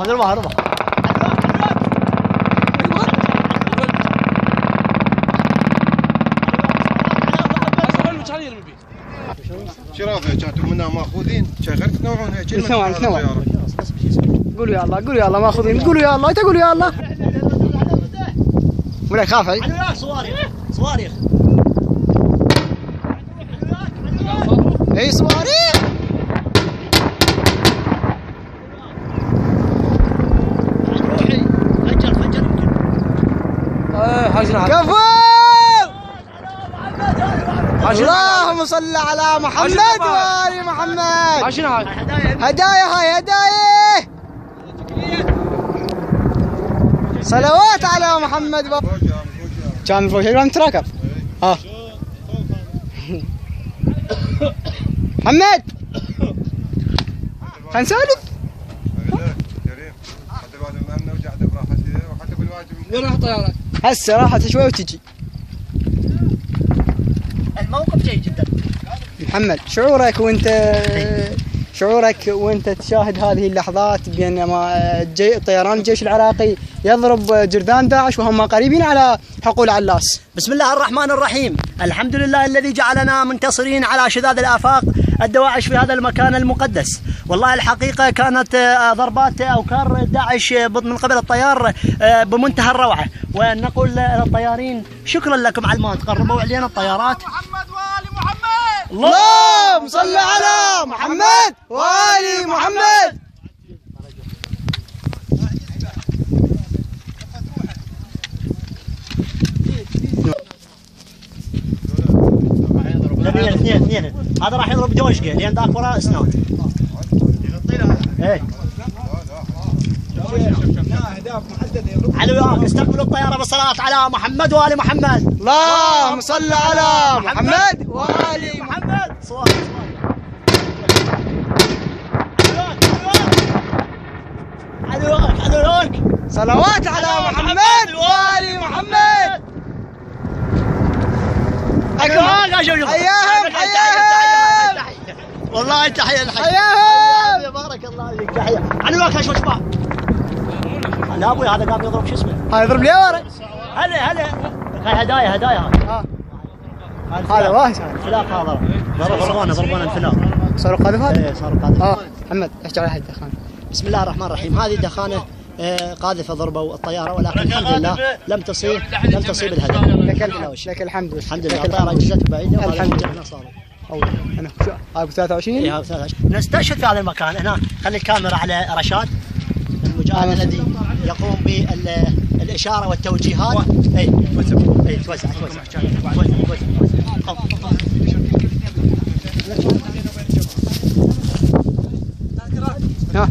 هربا هربا شرافه كانتم منها ماخوذين غير تنوعونها نتنوع قولوا يا الله قولوا يا الله ماخذين قولوا يا الله تقولوا يا الله ولا خاف صواريخ صواريخ اي صواريخ روحي فجر فجر يمكن كفو اللهم صل على محمد وآل محمد. شنو هاي؟ هدايا هاي هدايا صلوات على محمد كان فوق شيء تراكب ها محمد خلينا نسولف. وين راح طيارة؟ هسه راحت شوي وتجي. الموقف جيد جدا. محمد شعورك وانت تشاهد هذه اللحظات بينما طيران الجيش العراقي يضرب جرذان داعش وهم قريبين على حقول علاس. بسم الله الرحمن الرحيم. الحمد لله الذي جعلنا منتصرين على شذاذ الآفاق الدواعش في هذا المكان المقدس. والله الحقيقة كانت ضربات أوكار داعش من قبل الطيار بمنتهى الروعة، ونقول للطيارين شكرا لكم على ما تقربوا علينا الطيارات. محمد وآل محمد. اللهم صل على محمد وآل محمد. اثنين هذا راح يضرب دوشقه لان ذاك وراه اسنان. ايه على وياك استقبلوا الطياره بالصلاه على محمد وآل محمد. اللهم صل على محمد وآل محمد. صوت علوك صلوات على محمد وآل محمد. حياهم حياهم والله تحيه حياهم بارك الله فيك. تحيه علوك يا شباب. لا ابوي هذا قام يضرب شو اسمه؟ هذا يضرب لي ورا. هلا هاي هدايا هاي. هذا واحد فلاق هذا ضربونا الفلاق. صاروخ قاذف هذا؟ ايه صاروخ قاذف. محمد احكي على هاي الدخان. بسم الله الرحمن الرحيم. هذه الدخانه قاذفه ضربوا الطياره ولكن الحمد لله لم تصيب الهدف. لك الحمد الحمد لله الطياره جزت بعيده الحمد لله. هنا ابو 23 اي 23 نستشهد في هذا المكان. هنا خلي الكاميرا على رشاد المجاهد الذي يقوم بالاشاره والتوجيهات. اي توزع ها